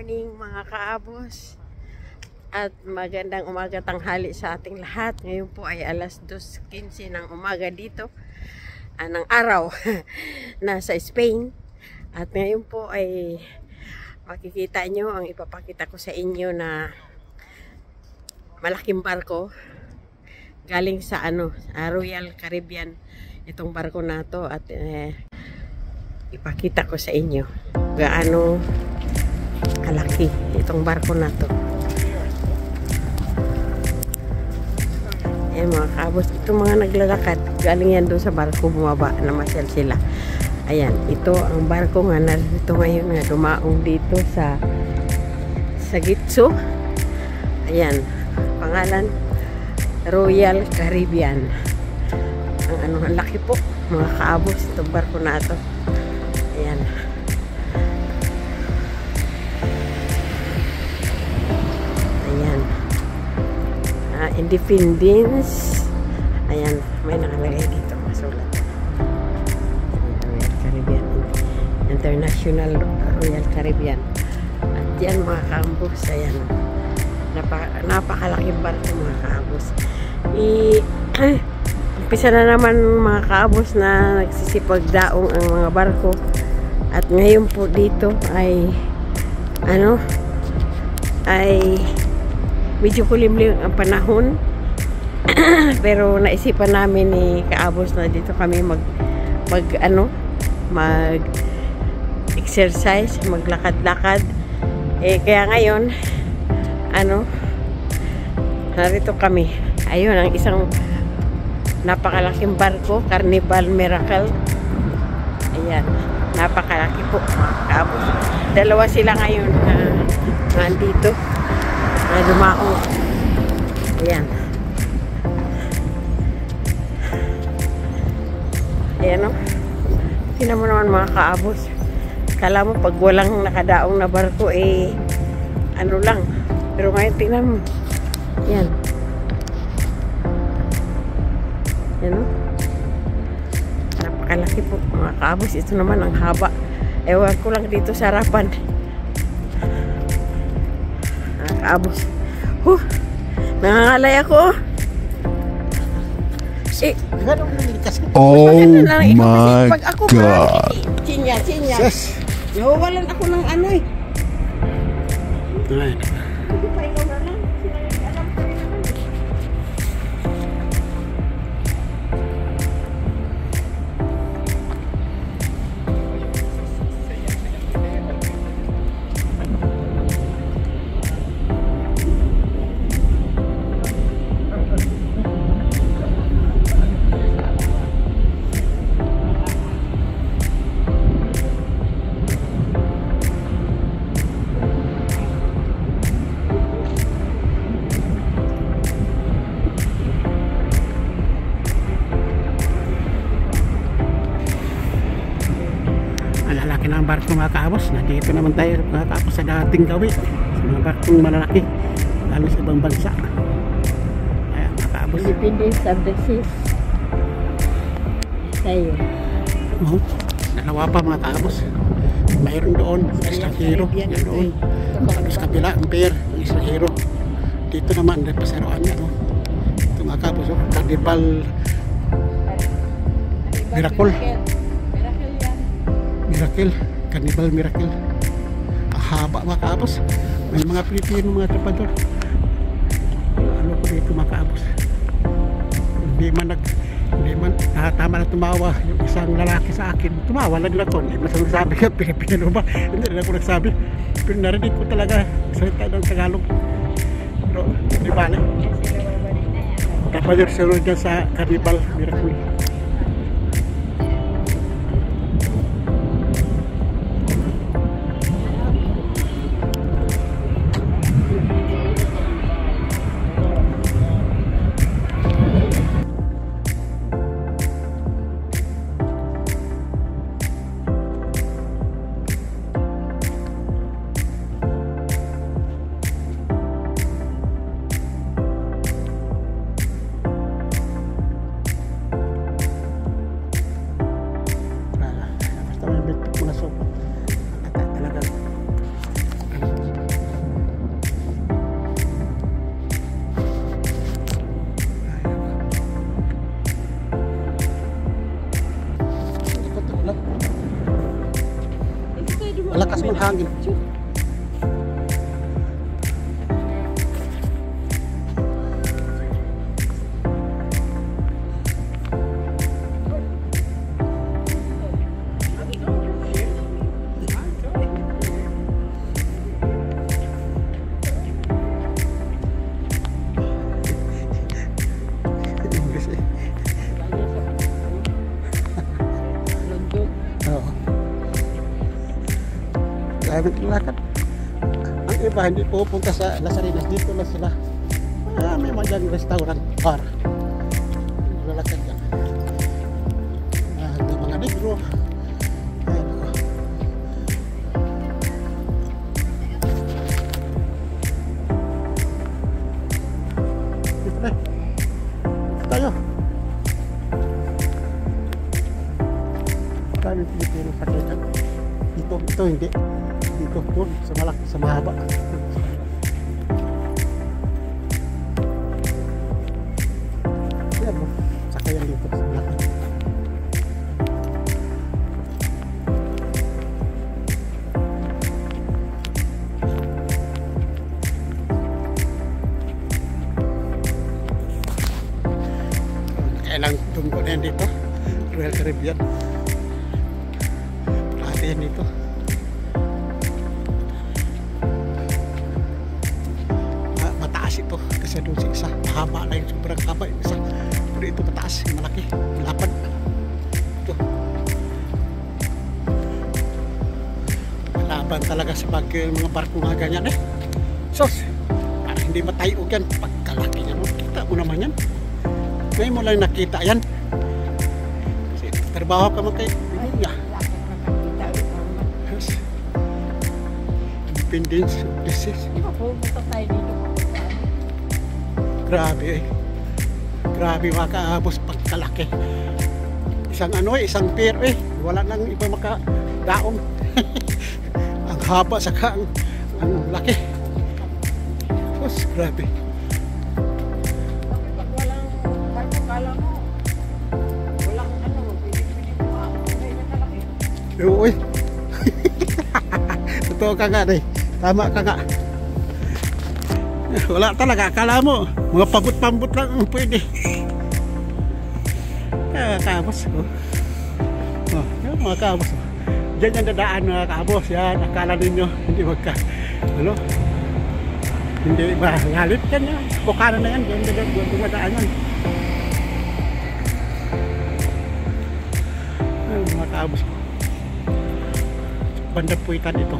morning mga kaabos at magandang umaga tanghali sa ating lahat. Ngayon po ay alas 2:15 ng umaga dito ng araw nasa Spain. At ngayon po ay makikita nyo ang ipapakita ko sa inyo na malaking barko galing sa Royal Caribbean itong barko na to. At ipakita ko sa inyo gaano kalaki itong barko na to. Ayan mga kaabos, itong mga naglalakad galing yan doon sa barko, bumaba, namasyal sila. Ayan, ito ang barko nga narito ngayon na dumaong dito sa Gitso. Ayan, pangalan Royal Caribbean. Ang laki po mga kaabos itong barko na to. Ayan. Ayan. Independence. Ayan, may nakalagay dito masulat. Royal Caribbean. International Royal Caribbean. At yan mga kaambos, ayan. Napakalaking barko mga kaambos. Umpisa na naman mga kaabos na nagsisipagdaong ang mga barko. At ngayon po dito ay medyo kulimlim ang panahon. Pero naisipan namin ni kaabos na dito kami mag exercise, maglakad-lakad. Kaya ngayon narito kami. Ayun ang isang napakalaking barko, Carnival Miracle. Ayan, napakalaki po mga kaabos. Dalawa sila ngayon nandito na dumaong. Ayan. Ayan o. Tingnan mo naman mga kaabos. Kala mo pag walang nakadaong na barko lang. Pero ngayon tingnan mo. Ayan. Ayan o. Napakalaki po mga kaabos. Ito naman ang haba. Ewan ko lang dito sa harapan. Mga kaabos. Nangangalay ako. Oh my God. Chinya. Nawawalan ako ng Ay. Hindi pa ikaw na lang. Lalaki na ang barko mga kaabos. Nandito naman tayo mga kaabos sa dating gawi, sa mga barkong malalaki lalo sa ibang bansa. Ayan mga kaabos, Independence of the Seas. Tayo. Dalawa pa mga kaabos. Mayroon doon estrangero, yan doon sa kabila ang pier ng estrangero. Dito naman may pasaroan niya ito mga kaabos. Carnival Miracle, Carnival Miracle. Ang haba mga kaabos. May mga Pilipino, mga trepador. Ano ko dito mga kaabos. Hindi man tama na tumawa yung isang lalaki sa akin. Tumawa lang ko. Hindi mas nagsabi ka Pilipino ba? Hindi rin ako nagsabi. Pero narinig ko talaga salita ng Tagalog. Pero di ba na? Trepador sila dyan sa Carnival Miracle. Lakas ng hangin. Dami nilakad. Ang iba hindi pupunta sa Las Arenas, dito lang sila. May mga restaurant, bar. Lalakad yan. Mga negro. Ayan ako. Dito na. Tayo. Dami Pilipino sakitan. Ito hindi. Dito doon sa malaki, sa mahaba. Ayan mo, sakayan dito sa malaki. Kailang tungkol na yan dito, Royal Caribbean. Lahat yan dito. Ito kasi doon sa isa mahaba na yung sobrang haba yung isa, pero ito mataas, malaki, malapad ito. Malaban talaga sa mga barko nga ganyan sos, parang hindi matayo yan pagkalaki niya mo. Kita mo naman yan, ngayon mo lang nakita yan kasi trabaho ka man kayo niya. Yes. Independence of this is grabe grabe makaabos pagkalaki. Isang isang pier wala nang iba makadaong. Ang haba saka ang laki. Tapos grabe. Pag walang barko kala mo walang pinipili mo malaki. Uy. Totoo ka nga tama ka nga. Wala talaga, akala mo mga pambut-pambut lang ang pwede. Kabos mga kabos dyan yung dadaan mga kabos yan. Akala ninyo hindi hindi ba ngalit yan yan bukanan na yan dyan dumadaan yan. Mga kabos bandang puwitan ito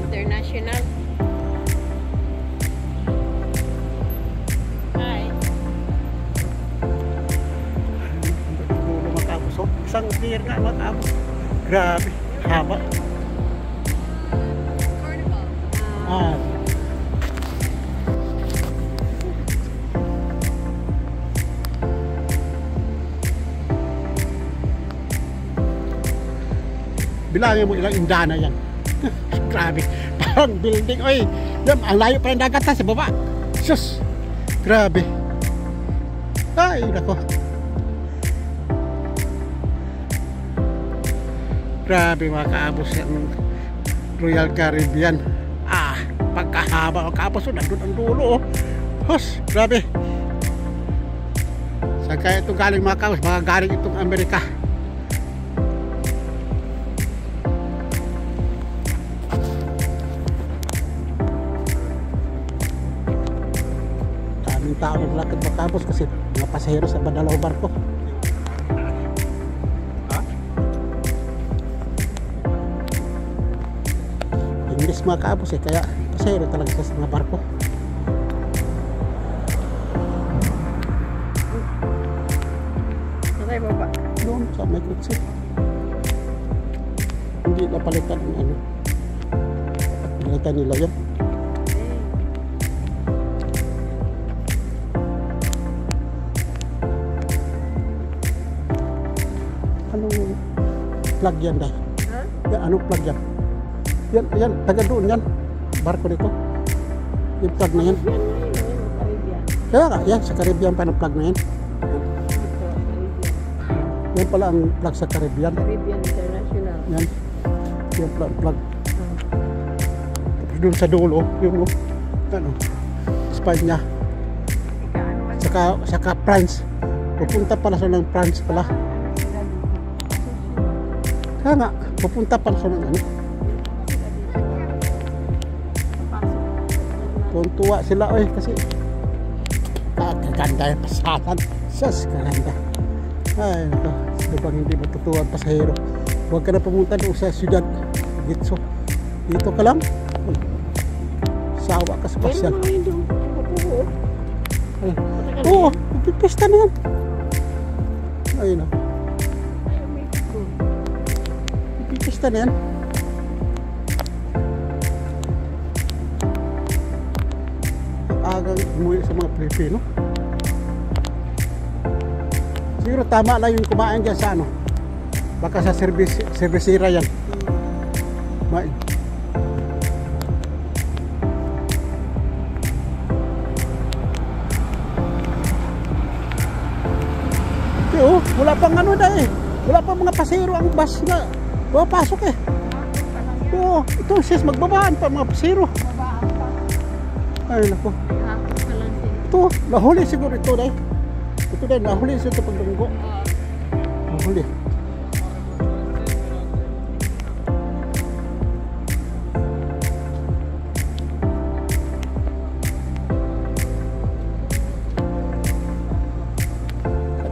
international. Isang pier nga matapos. Grabe, haba. Bilangin mo ilang indana yan. Grabe, parang building. Oy, ang layo pa ng dagat sa baba. Sus, grabe. Ay, nako. Grabe mga kaabos yung Royal Caribbean. Pagkahaba mga kaabos nandun ang dulo Hos, grabe. Saan kaya ito galing mga kaabos? Baka galing itong Amerika. Daming tao naglakad mga kaabos kasi mga pasahero sa dalawang barko. English mga kaabos kaya pasahero talaga sa mga barko. Saan baba? Doon sa may kutsi. Hindi napalitan ng ano. Palitan nila yun. Anong plug yan dahil? Huh? Anong plug yan? Yan, taga doon yan. Barko dito. Yung plug na yan. Kaya nga, yan, sa Caribbean pa ng plug na yan. Yan pala ang plug sa Caribbean. Caribbean International. Yan. Yung plug. Tapos doon sa dulo, yung ano, Espanya. Saka France. Pupunta pala siya ng France pala. Kaya nga, pupunta pala siya ng ano. Tuntua sila kasi kaganda yung pasalan. Sas, kaganda. Ay, nako. Sino bang hindi matutuwa ang pasahero? Huwag ka na pumunta doon sa siyudad. Gitso. Dito ka lang. Sawa ka sa pasyal. Oo, pipista na yan. Ayun o. Pipista na yan. Agang umuwi sa mga Pilipino. Siguro tama lang yung kumain dyan sa ano. Baka sa servisira yan. Kumain. Oh, wala pang ano dahil. Wala pang mga pasero ang bus na papasok eh. Oo, ito sis, magbabaan pa mga pasero. Ay nako. Ito, nahuli siguro ito dahil. Ito dahil, nahuli siguro ito pagdunggo. Nahuli.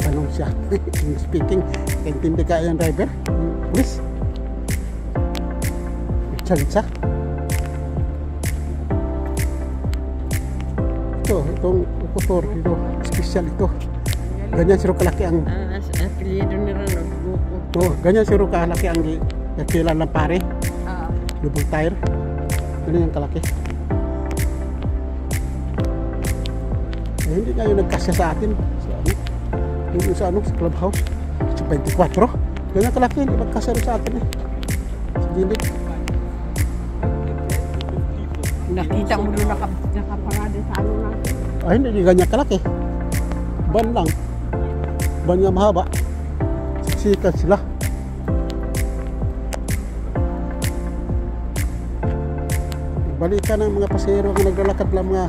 Tanong siya, speaking, kaintindi ka yung driver? Please. Chalitsa. Itong motor ito, special ito. Ganyan siro kalaki ang apelyido ni Ronald. ganyan siro kalaki ang nakilan ng pare. Double tire. Ganyan yung kalaki. Hindi nga yung nagkasya sa atin. Sa clubhouse. Sa 24. Ganyan kalaki, hindi magkasya sa atin eh. Sa gilid. Nakita mo doon nakaparada sa ano natin. Ay, hindi ganyan kalaki. Ban lang. Ban nga mahaba. Siksikan sila. Balikan ng mga pasero ang naglalakad lang mga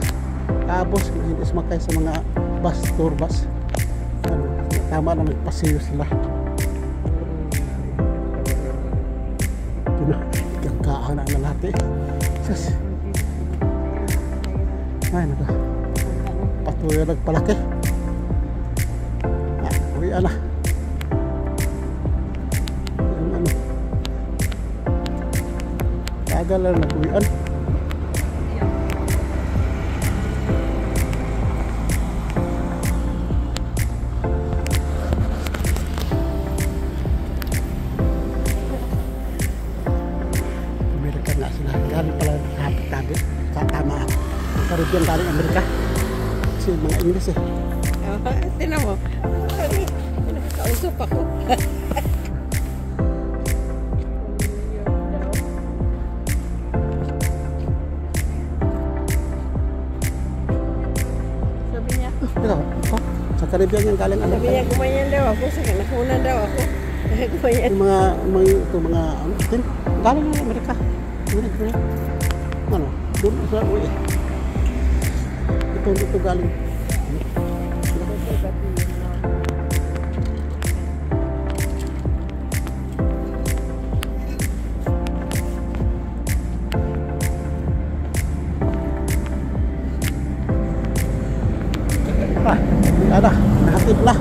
abos. Hindi sumakay sa mga bus, tour bus. Tama na nagpaseo sila. Ikangkaan na ang lalaki. Sus. Ay, naka. Patuloy nagpalaki. Uwian na. Ano. Tagal na nag-uwian. Amerika nga sila. Galing pala nakapagtabi. Tama. Caribbean galing Amerika. Kasi mga English eh. Tinan mo. Nakakausap ako. Sabi niya. Sa Caribbean yung galing Amerika. Sabi niya gumayan daw ako. Nakunan daw ako. Gumayan. Yung mga ano, galing ng Amerika. Ano? Doon sa uwi. Ito galing. Ada, nahatid na.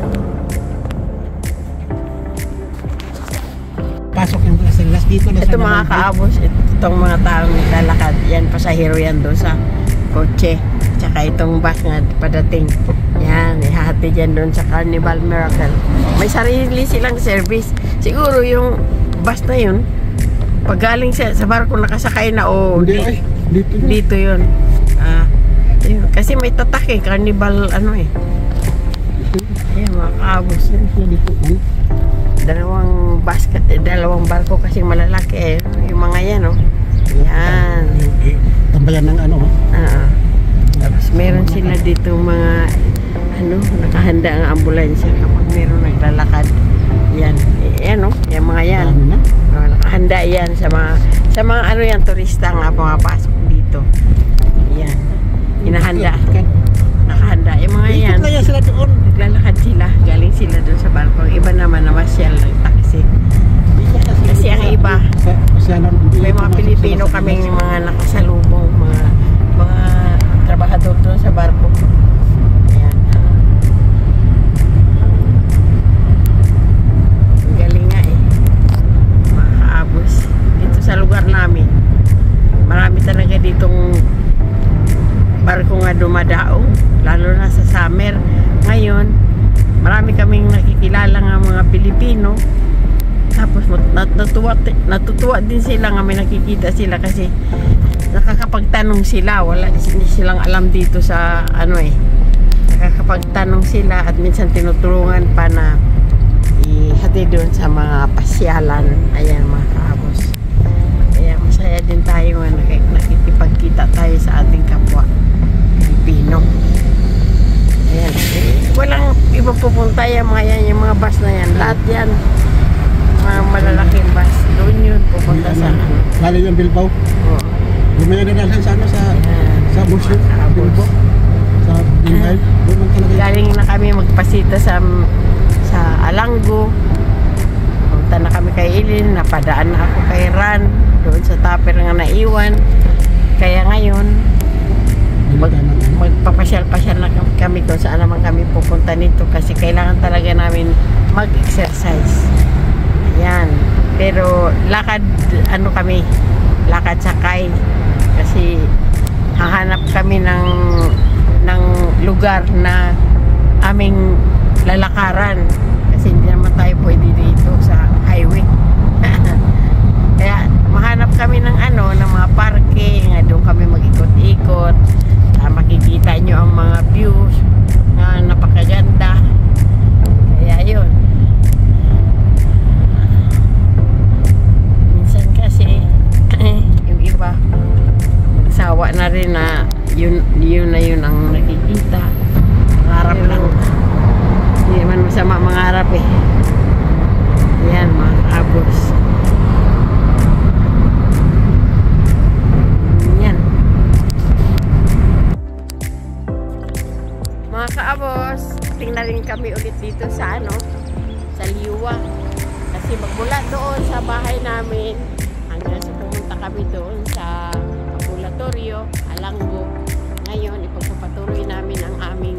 Pasok yung Las dito na. Ito mga kaabos, itong mga taong naglalakad, yan pasahero yan doon sa kotse. Tsaka itong bus nga padating. Yan, ihahatid yan doon sa Carnival Miracle. May sarili silang service. Siguro yung bus na yun, pag galing sa barko nakasakay na o dito yun. Kasi may tatak eh, Carnival ano eh. Ayan mga kaabos. Dalawang barko kasi malalaki eh. Yung mga yan oh. Yan. Tambayan ng ano oh. Tapos meron sila dito mga ano, nakahanda ang ambulansya kapag meron naglalakad. Yan, yan o, yan mga yan. Dami na. Nakahanda yan sa mga ano yan, turista nga pumapasok dito. Yan, hinahanda. Nakahanda, yung mga yan. Ikot kaya sila doon. Naglalakad sila, galing sila doon sa barko. Yung iba naman na masyal ng taxi. Kasi ang iba, may mga Pilipino kaming mga nakasalubong, mga trabahador doon sa barko. Ayan. Ang galing nga eh. Makaabos. Dito sa lugar namin, marami talaga ditong barko nga dumadao, lalo na sa summer. Ngayon, marami kaming nakikilala nga mga Pilipino. Tapos natutuwa din sila nga may nakikita sila kasi nakakapagtanong sila. Wala hindi silang alam dito sa ano eh. Nakakapagtanong sila at minsan tinutulungan pa na ihati doon sa mga pasyalan. Ayan mga kaabos. Kaya masaya din tayo nga nakikipagkita tayo sa ating kapwa Pilipino. Ayan. Walang iba pupunta yung mga bus na yan. Lahat yan. Mga malalaking bus. Doon yun pupunta sa ano. Galing yung Bilbao. Oo. Lumaya na natin sa ano sa Busyo. Bilbao. Sa Binhay. Doon man talaga. Galing na kami magpasita sa Alanggo. Punta na kami kay Ilin. Napadaan na ako kay Ran. Doon sa Tupper nga naiwan. Kaya ngayon magpapasyal-pasyal na kami kung saan naman kami pupunta nito kasi kailangan talaga namin mag-exercise. Yan. Pero lakad ano kami, lakad sakay kasi hahanap kami ng lugar na aming lalakaran kasi hindi naman tayo pwede dito sa highway. Kaya mahanap kami ng ano, ng mga parking, doon kami mag-ikot-ikot. Makikita nyo ang mga views na napakaganda. Kaya yun. Minsan kasi yung iba magsawa na rin na yun ang nakikita. Mangarap lang. Hindi naman masama mangarap eh. Yan mga kaabos. Mga kaabos, tingnan rin kami ulit dito sa sa Liwa. Kasi magmula doon sa bahay namin hanggang sa pumunta kami doon sa ambulatoryo, Alanggo. Ngayon, ipagpapatuloy namin ang aming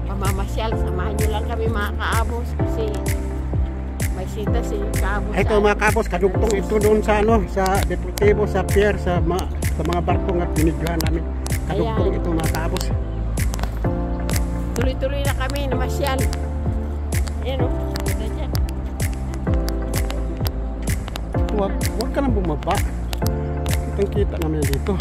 pamamasyal. Samahan nyo lang kami mga kaabos kasi may sita si kaabos. Ito mga kaabos, kadugtong ito doon sa sa Deportivo, sa pier, sa mga barko nga binigyan namin. Kadugtong ito mga kaabos. Tuloy-tuloy na kami na masyal. Ayan o. Ganda dyan. Huwag ka nang bumaba. Kitang-kita namin dito.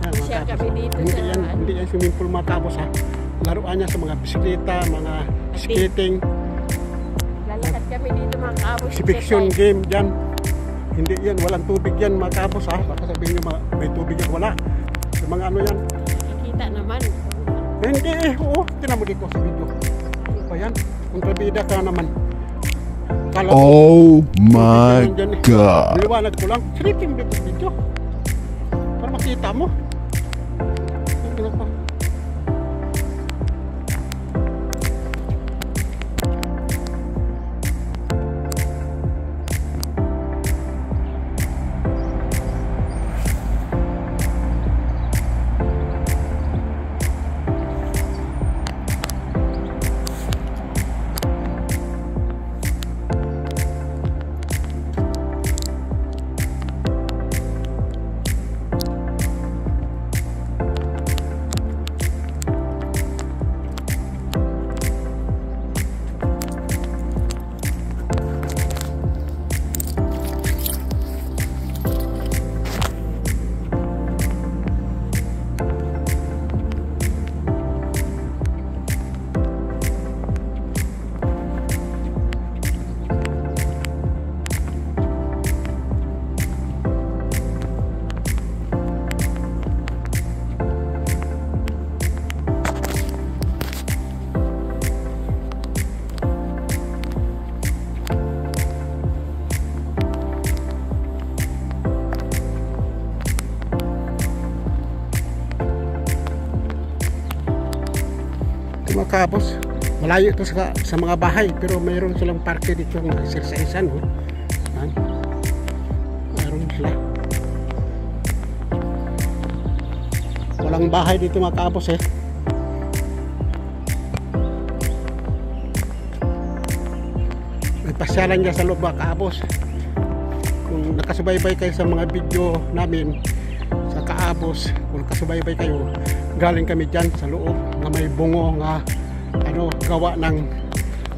Masyal kami dito sa Hindi yan swimming pool mga kaabos ha. Laruan niya sa mga bisikleta, mga skating. Lalakad kami dito mga kaabos. Exhibition game dyan. Hindi yan, walang tubig yan mga kaabos ha. Baka sabihin nyo may tubig yan, wala. Sa mga ano yan. Nakikita naman. Hindi oo. Tinan mo dito sa video. Ano pa yan? Kontrabida ka naman. Oh my God. Liwanag ko lang. Silipin dito sa video. Para makita mo. Ano pa? dito mga kaabos. Malayo ito sa mga bahay, pero mayroon silang parke dito ng exercisean. Oh. Mayroon sila. Walang bahay dito mga kaabos eh. May pasyalan niya sa loob mga kaabos. Kung nakasubaybay kayo sa mga video namin sa Kaabos, kung nakasubaybay kayo, galing kami dyan sa loob na may bungo nga gawa ng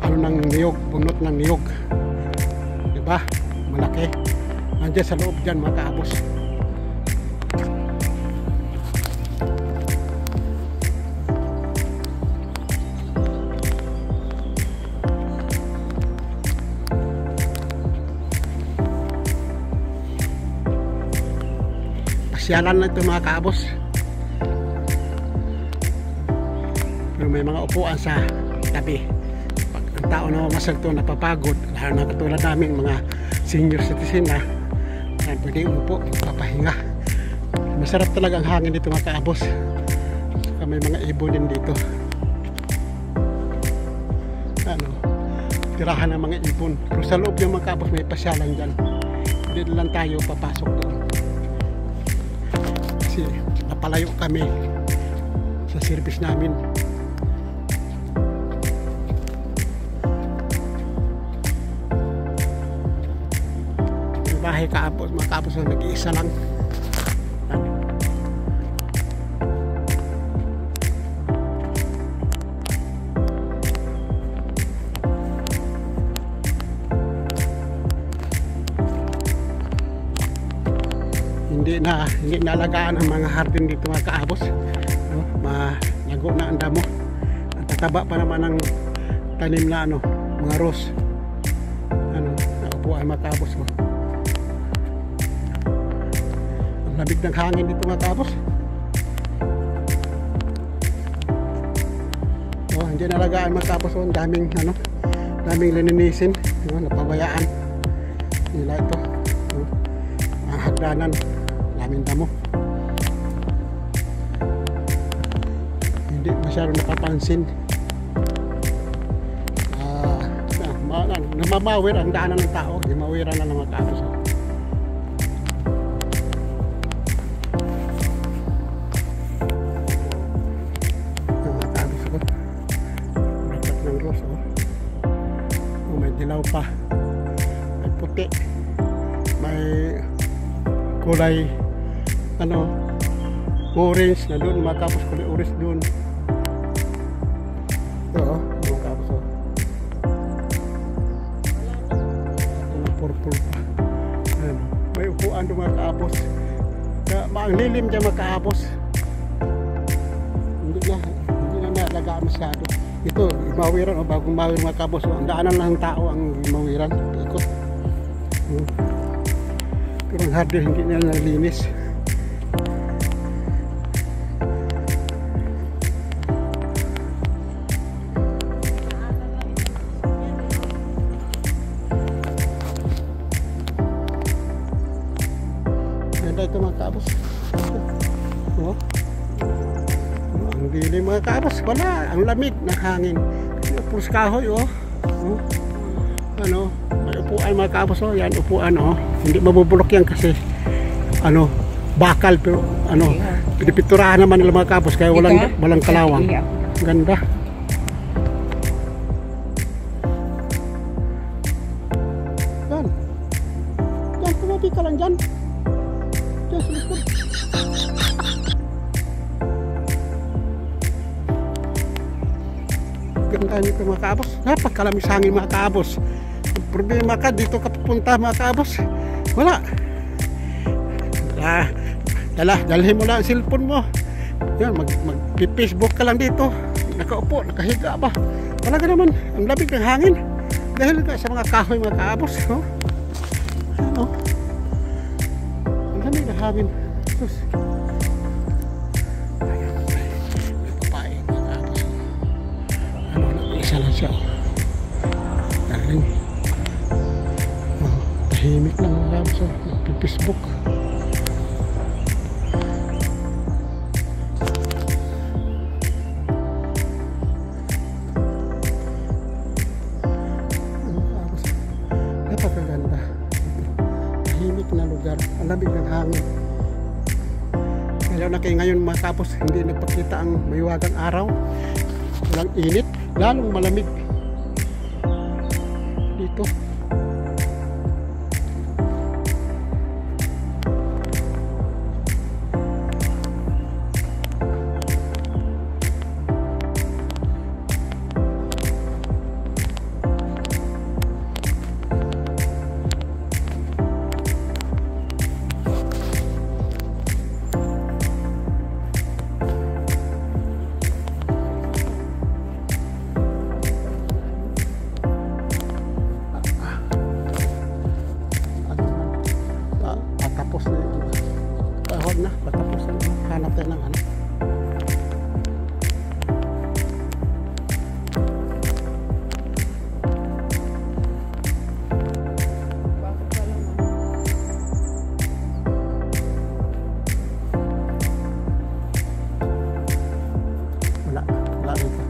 ng niyog, bunot ng niyog, diba? Malaki nandiyan sa loob dyan mga Kaabos. Pasyalan na ito mga Kaabos. Pero may mga upuan sa tabi. Pag ang tao na mamasag ito, napapagod, lalo na katulad namin mga senior citizen na pwede umupo, papahinga. Masarap talaga ang hangin dito mga Kaabos. Saka may mga ibon din dito. Tirahan ng mga ibon. Pero sa loob yung mga Kaabos may pasyalan dyan. Hindi lang tayo papasok doon. Kasi napalayo kami sa service namin. May bahay Kaabos, mga Kaabos na nag-iisa lang. Hindi naalagaan ang mga hardin dito mga Kaabos. Malago na ang damo. At tataba pa naman ang tanim na mga rose. Naupuan mga Kaabos. Ang labig ng hangin dito mga Kaabos. Hindi naalagaan mga Kaabos. Ang daming lininisin. Napabayaan nila ito. Ang hagdanan, daming damo. Hindi masyadong napapansin. Namamawir ang daanan ng tao. Mawiran na ng mga Kaabos. Mga Kaabos ko. Rapat ng rose. May dilaw pa. May puti. May kulay orange na doon mga Kaabos, kulay orange doon. Ito mga Kaabos purple pa. May upuan doon mga Kaabos. Ang lilim dyan mga Kaabos. Hindi na nalagaan masyado. Ito mawiran bagong mawir mga Kaabos. Ang daanan lang ng tao ang mawiran, ikot. Pero ang hardin hindi nila nalinis. Ganda ito mga Kaabos. Ang dilim mga Kaabos. Wala, ang lamig ng hangin. Puros kahoy may upuan mga Kaabos. Yan upuan hindi mabubulok yan kasi bakal, pero pinipinturahan naman nila mga Kaabos kaya walang kalawang. Ganda. Yan tumabi ka lang dyan sa likod. Ganda nito mga Kaabos. Napakalamis hangin mga Kaabos. Problema ka dito ka pupunta mga Kaabos, wala. Dalhin mo lang ang cellphone mo. Yan, mag-Facebook ka lang dito. Nakaupo, nakahiga ba? Talaga naman, ang labig ng hangin. Dahil sa mga kahoy mga Kaabos. Ang lamig ng hangin. Sus. Ayan, may papain mga Kaabos. Isa lang siya. Daling. Tahimik lang mga Kaabos. Nagpi-Facebook. tahimik na lugar, ang lamig ng hangin. Kaya na kayo ngayon mga kaapos, hindi nagpakita ang mahiwagang araw, walang init, lalong malamig dito. Patapos na, hanap tayo ng ano. Wala dito.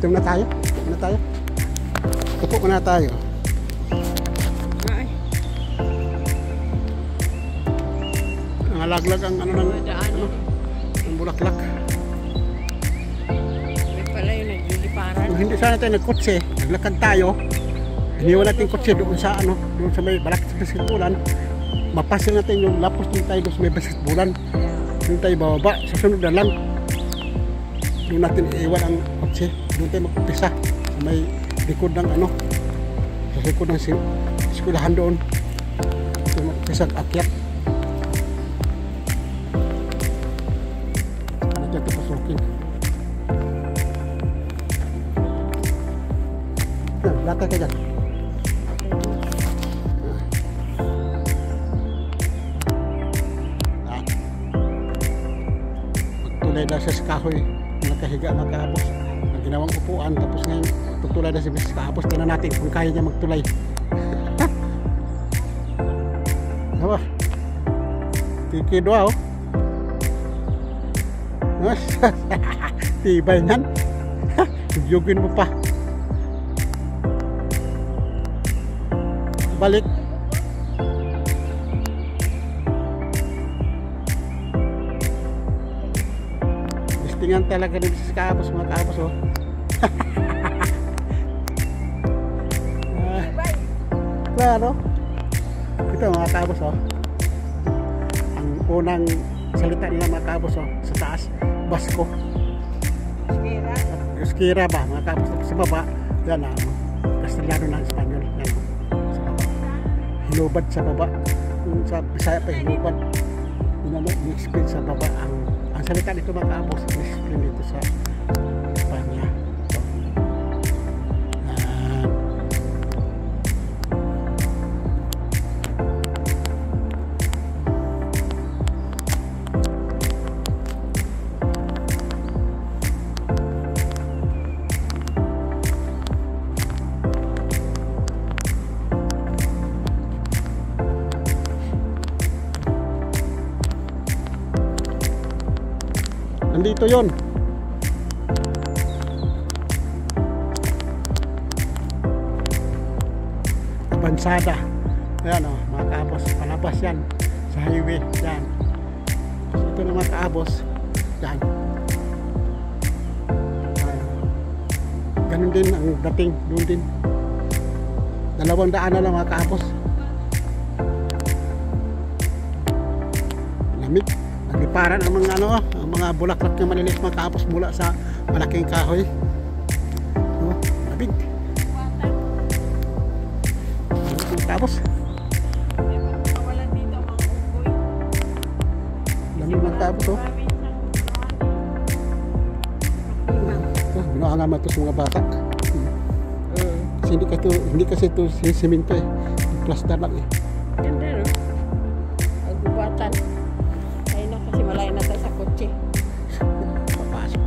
Ito na tayo. Upo na tayo. Ay, Nangalaglag ang ano ng ang bulaklak. may pala yung nagliliparan. Kung hindi sana tayo nagkotse, naglakad tayo. Iniwan natin kotse doon sa ano, doon sa may balak sa basketbulan. Mapasin natin yung lapos doon tayo doon sa may basketbulan. Doon tayo bababa, sa sunod na lang. Doon natin iiwan ang kotse. Doon tayo mag-umpisa sa may likod ng ano, sa likod ng eskwelahan doon. Doon mag-umpisa akyat. Saan natin pasukin. Yan, latay ka dyan. Magtulay daw siya sa kahoy. Nakahiga magkahapos. Ang ginawang upuan. Tapos ngayon, tutulay na si Mrs. Kahapos. Tingnan natin kung kaya niya magtulay. Diba? Tiki doa oh. Tibay niyan. Yugin mo pa. Balik. Tingnan talaga ni Mrs. Kahapos, mga kahapos oh. Claro. Ito mga kahapos oh. Ang unang salita nila mga kahapos oh, sa taas, Basko. Euskera ba mga kahapos. Sa baba, yan Castellano ng Espanyol. Yan sa baba. Hinubad sa baba. Yung sa Bisaya pa hinubad. Yung explain sa baba ang salita nito mga kaabos, discipline dito sa Espanya. Nandito yon. Bansada. Ayan o, mga kaabos. Palabas yan. Sa highway. Yan. Ito na mga kaabos. Yan. Ganun din ang dating. Doon din. 200 na lang mga kaabos. Lamig. Nagliparan ang mga ano, ang mga bulaklak na maliliit mga kaapos mula sa malaking kahoy. kaabos. Kawalan dito mga unggoy. Dami mga kaabos oh. Binuangan mo ito sa mga bata. Kasi hindi kasi ito simento eh. Plaster lang eh. Ganda no? Agubatan. Ay na kasi malayo na tayo sa kotse. Papasok.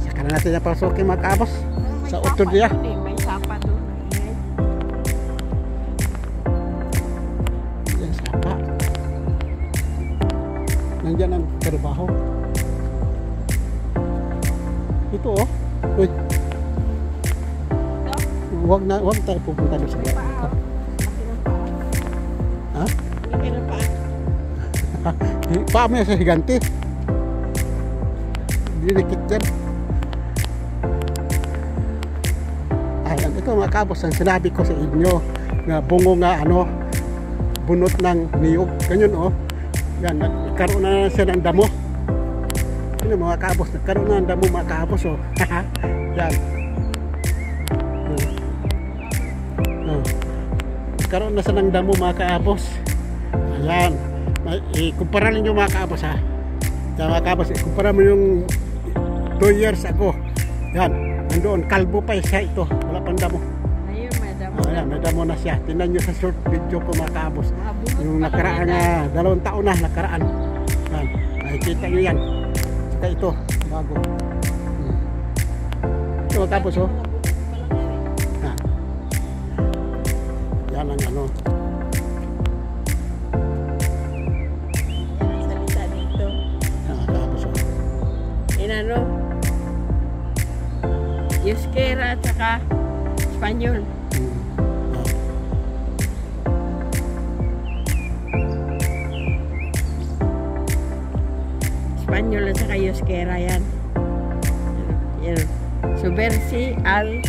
Saka na natin napasokin mga kaabos. Sa utod niya. May sapa doon. Yan sapa. Nandiyan ang trabaho. Ito oh. Uy. Wag tayo pupunta doon sa baba. Ha? Hindi na pa. Paa mo yan sa higante. Dinikit yan. Ayan, ito mga kaabos ang sinabi ko sa inyo na bungo nga ano, bunot ng niyog. Ganyan oh. Yan, nagkaroon na siya ng damo. Yun mga kaabos, nagkaroon na ng damo mga kaabos oh. Yan. Nagkaroon na siya ng damo mga kaabos. Ayan. Ikumpara ninyo mga kaabos ha. Yan mga kaabos, ikumpara mo yung 2 years ago. Yan, nandoon, kalbo pa siya ito. Wala pang damo. Ayun, may damo. Ayan, may damo na siya. Tingnan nyo sa short video ko mga kaabos. Mga bunot Yung pa nakaraan lang na 2 taon na nakaraan. Yan, nakikita nyo yan. Saka ito, bago. Ito mga kaabos oh. Yan. Yan ang ano. salita dito. Yan mga kaabos oh. Inano? Euskera at saka Espanyol. Espanyol at saka Euskera yan. Yan. Subersi al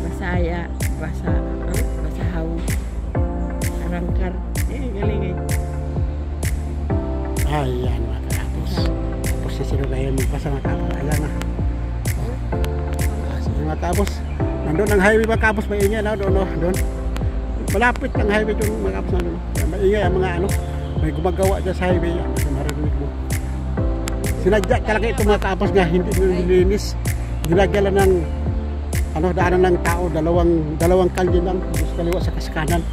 Basaya Basahaw Arangkar. Galing eh. Ayan mga kaabos. Tapos sisiro kayo magpasa mga kaabos. Ayan na. Sige mga kaabos. Nandun ang highway mga kaabos. Maingay na doon. Doon. Malapit ang highway doon mga kaabos. Nandun. Maingay ang mga ano. May gumagawa dyan sa highway. Marinig mo. Sinadya talaga ito mga kaabos nga. Hindi nililinis. Ginagya lang ng ano, daanan ng tao. Dalawang kalye lang. Sa kaliwa sa kaskanan.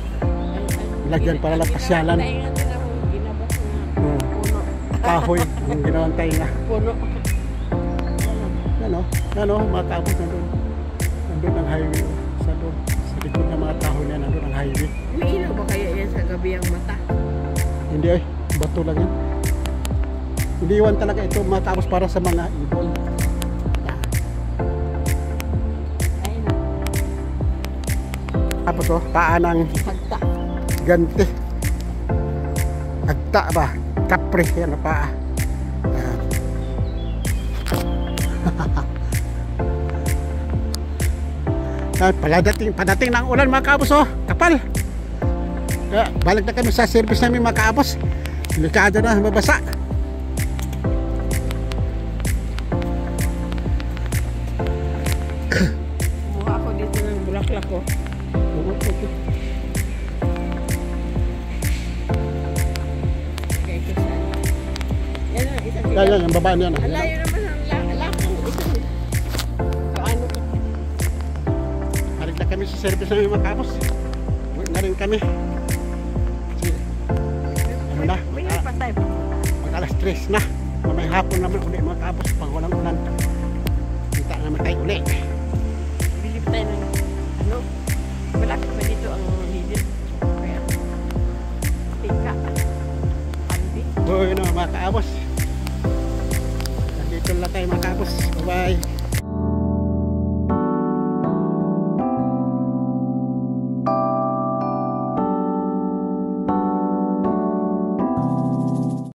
Lagyan para lang pasyalan. Kahoy yung ginawang tayo na Puno. ano mga kaabos nandun ang highway sa doon sa likod ng mga kahoy na nandun ang highway. May ilaw ba kaya yan sa gabi ang mata? Hindi ay bato lang yan. Iniwan talaga ito mga kaabos para sa mga ibon. Ayun. Tapos oh, paa ng Pagta. ganti agta ba kapre yan na paa. Padating ng ulan mga kaabos oh, kapal. Kaya balik na kami sa service namin mga kaabos. Delikado na mabasa. Kumuha ako dito ng bulaklak ko. Okay, ito sa. Yan ang isang Yan, yung baba niya na. Ang layo naman ang lakang ito. So ano? Balik na kami sa service namin mga kaabos. Uwi na rin kami. Kasi, ano na? May patay. Mag alas 3 na. May hapon naman uli mga kaabos. Pag walang ulan. Kita naman tayo uli. Bilip tayo ng ano? Malapit pa dito ang hidit. Kaya tika. Andi. Buhay na mga kaabos. Nandito lang tayo mga kaabos. Bye bye.